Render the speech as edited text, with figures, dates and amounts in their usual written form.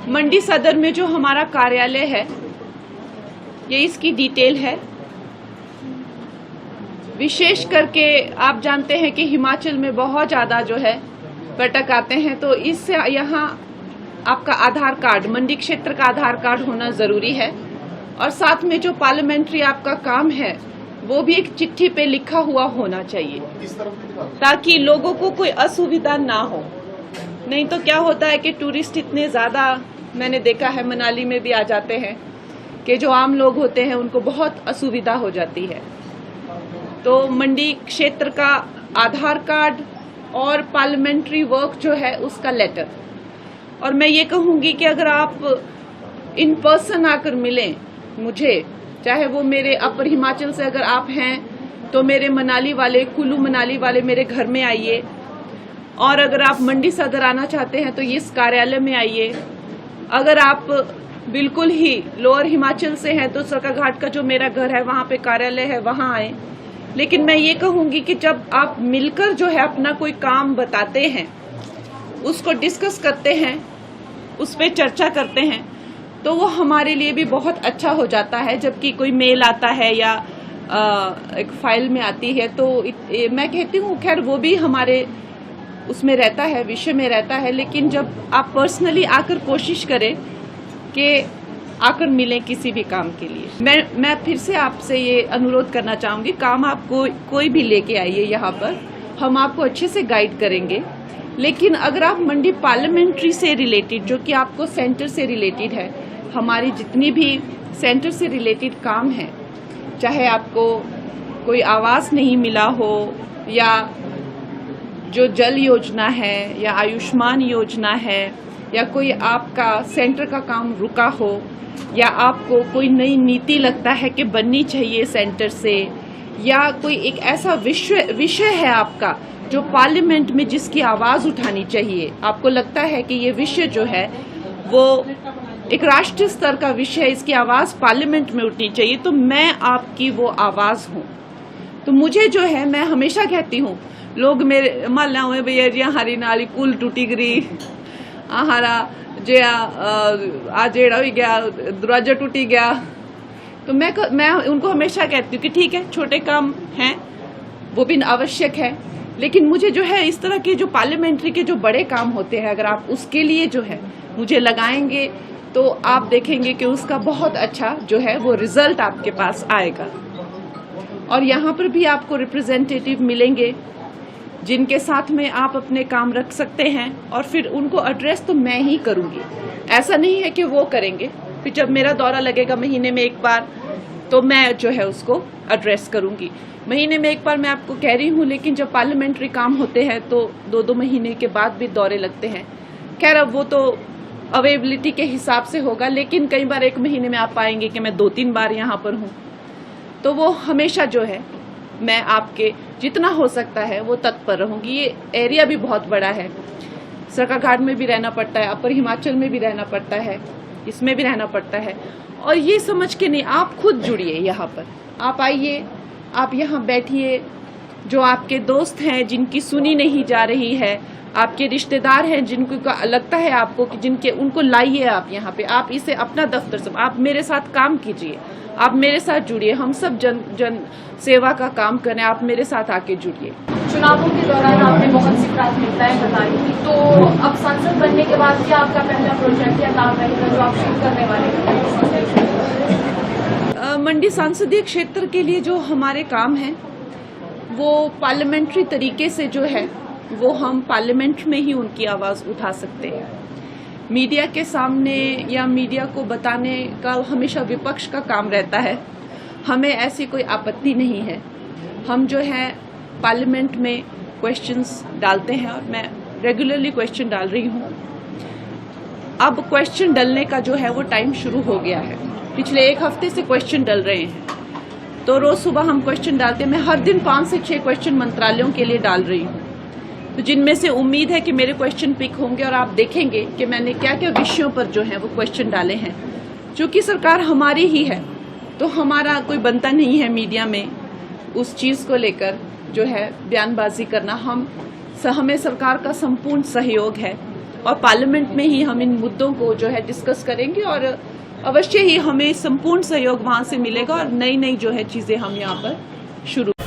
मंडी सदर में जो हमारा कार्यालय है, ये इसकी डिटेल है। विशेष करके आप जानते हैं कि हिमाचल में बहुत ज़्यादा जो है पर्यटक आते हैं, तो इससे यहाँ आपका आधार कार्ड, मंडी क्षेत्र का आधार कार्ड होना ज़रूरी है। और साथ में जो पार्लियामेंट्री आपका काम है वो भी एक चिट्ठी पे लिखा हुआ होना चाहिए, ताकि लोगों को कोई असुविधा ना हो। नहीं तो क्या होता है कि टूरिस्ट इतने ज़्यादा, मैंने देखा है मनाली में भी आ जाते हैं, कि जो आम लोग होते हैं उनको बहुत असुविधा हो जाती है। तो मंडी क्षेत्र का आधार कार्ड और पार्लियामेंट्री वर्क जो है उसका लेटर। और मैं ये कहूँगी कि अगर आप इन पर्सन आकर मिलें मुझे, चाहे वो मेरे अपर हिमाचल से अगर आप हैं तो मेरे मनाली वाले, कुल्लू मनाली वाले मेरे घर में आइए, और अगर आप मंडी सदर आना चाहते हैं तो इस कार्यालय में आइए। अगर आप बिल्कुल ही लोअर हिमाचल से हैं तो सरकाघाट का जो मेरा घर है वहाँ पे कार्यालय है, वहाँ आए। लेकिन मैं ये कहूँगी कि जब आप मिलकर जो है अपना कोई काम बताते हैं, उसको डिस्कस करते हैं, उस पर चर्चा करते हैं, तो वो हमारे लिए भी बहुत अच्छा हो जाता है। जबकि कोई मेल आता है या एक फाइल में आती है तो मैं कहती हूँ खैर वो भी हमारे उसमें रहता है, विषय में रहता है। लेकिन जब आप पर्सनली आकर कोशिश करें कि आकर मिलें किसी भी काम के लिए, मैं फिर से आपसे ये अनुरोध करना चाहूँगी, काम आप कोई भी लेके आइए यहाँ पर, हम आपको अच्छे से गाइड करेंगे। लेकिन अगर आप मंडी पार्लियामेंट्री से रिलेटेड, जो कि आपको सेंटर से रिलेटेड है, हमारी जितनी भी सेंटर से रिलेटेड काम है, चाहे आपको कोई आवास नहीं मिला हो, या जो जल योजना है, या आयुष्मान योजना है, या कोई आपका सेंटर का काम रुका हो, या आपको कोई नई नीति लगता है कि बननी चाहिए सेंटर से, या कोई एक ऐसा विषय है आपका जो पार्लियामेंट में जिसकी आवाज़ उठानी चाहिए, आपको लगता है कि ये विषय जो है वो एक राष्ट्रीय स्तर का विषय है, इसकी आवाज़ पार्लियामेंट में उठनी चाहिए, तो मैं आपकी वो आवाज़ हूँ। तो मुझे जो है, मैं हमेशा कहती हूँ, लोग मेरे मान लो भैया जी हरी नाली पुल टूटी गई, हरा जे आ जेड़ा हो गया, दरवाजा टूटी गया, तो मैं उनको हमेशा कहती हूँ कि ठीक है, छोटे काम हैं वो भी आवश्यक है, लेकिन मुझे जो है इस तरह के जो पार्लियामेंट्री के जो बड़े काम होते हैं, अगर आप उसके लिए जो है मुझे लगाएंगे तो आप देखेंगे कि उसका बहुत अच्छा जो है वो रिजल्ट आपके पास आएगा। और यहाँ पर भी आपको रिप्रेजेंटेटिव मिलेंगे जिनके साथ में आप अपने काम रख सकते हैं, और फिर उनको एड्रेस तो मैं ही करूँगी, ऐसा नहीं है कि वो करेंगे। फिर जब मेरा दौरा लगेगा महीने में एक बार, तो मैं जो है उसको एड्रेस करूँगी। महीने में एक बार मैं आपको कह रही हूँ, लेकिन जब पार्लियामेंट्री काम होते हैं तो 2-2 महीने के बाद भी दौरे लगते हैं। खैर अब वो तो अवेलेबिलिटी के हिसाब से होगा, लेकिन कई बार एक महीने में आप पाएंगे कि मैं 2-3 बार यहाँ पर हूँ। तो वो हमेशा जो है मैं आपके जितना हो सकता है वो तत्पर रहूँगी। ये एरिया भी बहुत बड़ा है, सरकाघाट में भी रहना पड़ता है, अपर हिमाचल में भी रहना पड़ता है, इसमें भी रहना पड़ता है। और ये समझ के नहीं, आप खुद जुड़िए यहाँ पर, आप आइए, आप यहाँ बैठिए। जो आपके दोस्त हैं जिनकी सुनी नहीं जा रही है, आपके रिश्तेदार हैं जिनको लगता है आपको कि जिनके, उनको लाइए आप यहाँ पे, आप इसे अपना दफ्तर सब, आप मेरे साथ काम कीजिए, आप मेरे साथ जुड़िए, हम सब जन सेवा का काम करें, आप मेरे साथ आके जुड़िए। चुनावों के दौरान आपने बहुत सी प्राथमिकताएं बताई, तो अब सांसद बनने के बाद क्या आपका पहला प्रोजेक्ट या काम रहेगा जो आप शुरू करने वाले हैं? मंडी सांसदीय क्षेत्र के लिए जो हमारे काम हैं वो पार्लियामेंट्री तरीके से जो है वो हम पार्लियामेंट में ही उनकी आवाज़ उठा सकते हैं। मीडिया के सामने या मीडिया को बताने का हमेशा विपक्ष का काम रहता है, हमें ऐसी कोई आपत्ति नहीं है। हम जो है पार्लियामेंट में क्वेश्चंस डालते हैं, और मैं रेगुलरली क्वेश्चन डाल रही हूँ। अब क्वेश्चन डालने का जो है वो टाइम शुरू हो गया है, पिछले 1 हफ्ते से क्वेश्चन डल रहे हैं, तो रोज सुबह हम क्वेश्चन डालते हैं। मैं हर दिन 5 से 6 क्वेश्चन मंत्रालयों के लिए डाल रही हूँ, तो जिनमें से उम्मीद है कि मेरे क्वेश्चन पिक होंगे, और आप देखेंगे कि मैंने क्या क्या विषयों पर जो है वो क्वेश्चन डाले हैं। चूँकि सरकार हमारी ही है, तो हमारा कोई बनता नहीं है मीडिया में उस चीज़ को लेकर जो है बयानबाजी करना। हमें सरकार का संपूर्ण सहयोग है, और पार्लियामेंट में ही हम इन मुद्दों को जो है डिस्कस करेंगे और अवश्य ही हमें संपूर्ण सहयोग वहां से मिलेगा और नई नई जो है चीजें हम यहाँ पर शुरू